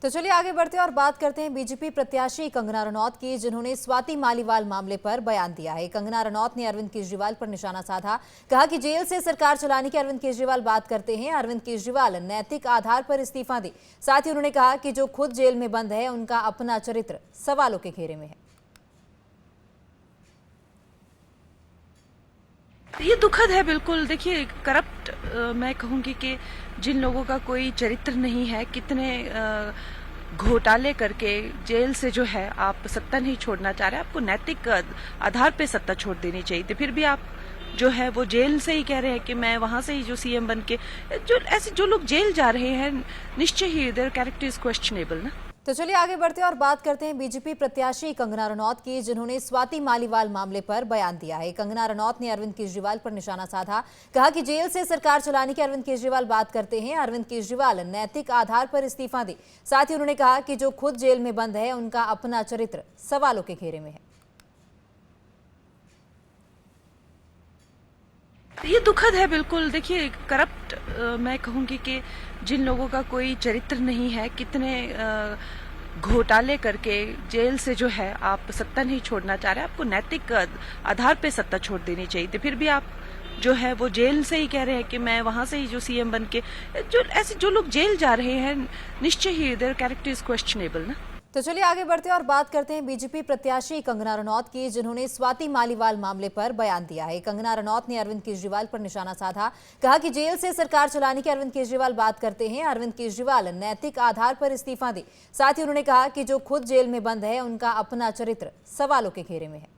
तो चलिए आगे बढ़ते हैं और बात करते हैं बीजेपी प्रत्याशी कंगना रनौत की, जिन्होंने स्वाति मालीवाल मामले पर बयान दिया है। कंगना रनौत ने अरविंद केजरीवाल पर निशाना साधा। कहा कि जेल से सरकार चलाने की अरविंद केजरीवाल बात करते हैं। अरविंद केजरीवाल नैतिक आधार पर इस्तीफा दी। साथ ही उन्होंने कहा कि जो खुद जेल में बंद है उनका अपना चरित्र सवालों के घेरे में है। ये दुखद है बिल्कुल। देखिए, करप्ट मैं कहूँगी कि जिन लोगों का कोई चरित्र नहीं है, कितने घोटाले करके जेल से जो है आप सत्ता नहीं छोड़ना चाह रहे, आपको नैतिक आधार पे सत्ता छोड़ देनी चाहिए थी। फिर भी आप जो है वो जेल से ही कह रहे हैं कि मैं वहां से ही जो सीएम बन के, जो लोग जेल जा रहे हैं, निश्चय ही देयर कैरेक्टर इज क्वेश्चनेबल ना। तो चलिए आगे बढ़ते हैं और बात करते हैं बीजेपी प्रत्याशी कंगना रनौत की, जिन्होंने स्वाति मालीवाल मामले पर बयान दिया है। कंगना रनौत ने अरविंद केजरीवाल पर निशाना साधा। कहा कि जेल से सरकार चलाने की अरविंद केजरीवाल बात करते हैं। अरविंद केजरीवाल नैतिक आधार पर इस्तीफा दी। साथ ही उन्होंने कहा कि जो खुद जेल में बंद है उनका अपना चरित्र सवालों के घेरे में है। ये दुखद है बिल्कुल। देखिए, करप्ट मैं कहूँगी कि जिन लोगों का कोई चरित्र नहीं है, कितने घोटाले करके जेल से जो है आप सत्ता नहीं छोड़ना चाह रहे, आपको नैतिक आधार पे सत्ता छोड़ देनी चाहिए थी। फिर भी आप जो है वो जेल से ही कह रहे हैं कि मैं वहां से ही जो सीएम बन के, जो लोग जेल जा रहे हैं, निश्चय ही देयर कैरेक्टर इज क्वेश्चनेबल ना। तो चलिए आगे बढ़ते हैं और बात करते हैं बीजेपी प्रत्याशी कंगना रनौत की, जिन्होंने स्वाति मालीवाल मामले पर बयान दिया है। कंगना रनौत ने अरविंद केजरीवाल पर निशाना साधा। कहा कि जेल से सरकार चलाने की अरविंद केजरीवाल बात करते हैं। अरविंद केजरीवाल नैतिक आधार पर इस्तीफा दी। साथ ही उन्होंने कहा कि जो खुद जेल में बंद है उनका अपना चरित्र सवालों के घेरे में है।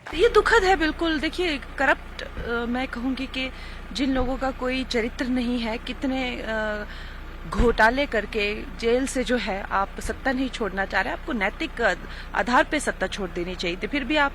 ये दुखद है बिल्कुल। देखिए, करप्ट मैं कहूँगी कि जिन लोगों का कोई चरित्र नहीं है, कितने घोटाले करके जेल से जो है आप सत्ता नहीं छोड़ना चाह रहे, आपको नैतिक आधार पे सत्ता छोड़ देनी चाहिए थी। फिर भी आप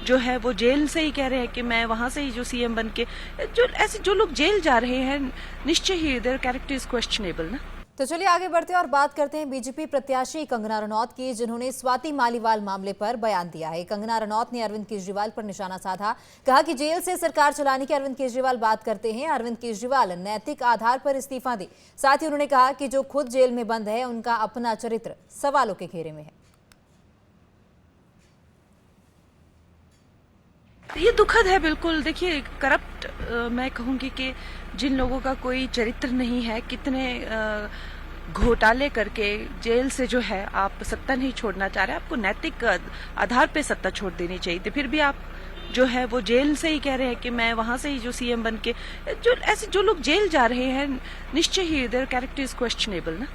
जो है वो जेल से ही कह रहे हैं कि मैं वहां से ही जो सीएम बन के, जो लोग जेल जा रहे हैं, निश्चय ही देयर कैरेक्टर इज क्वेश्चनेबल ना। तो चलिए आगे बढ़ते हैं और बात करते हैं बीजेपी प्रत्याशी कंगना रनौत की, जिन्होंने स्वाति मालीवाल मामले पर बयान दिया है। कंगना रनौत ने अरविंद केजरीवाल पर निशाना साधा। कहा कि जेल से सरकार चलाने की अरविंद केजरीवाल बात करते हैं। अरविंद केजरीवाल नैतिक आधार पर इस्तीफा दी। साथ ही उन्होंने कहा कि जो खुद जेल में बंद है उनका अपना चरित्र सवालों के घेरे में है। ये दुखद है बिल्कुल। देखिए, करप्ट मैं कहूँगी कि जिन लोगों का कोई चरित्र नहीं है, कितने घोटाले करके जेल से जो है आप सत्ता नहीं छोड़ना चाह रहे, आपको नैतिक आधार पे सत्ता छोड़ देनी चाहिए थी। फिर भी आप जो है वो जेल से ही कह रहे हैं कि मैं वहां से ही जो सीएम बन के, जो लोग जेल जा रहे हैं, निश्चय ही देयर कैरेक्टर इज क्वेश्चनेबल ना।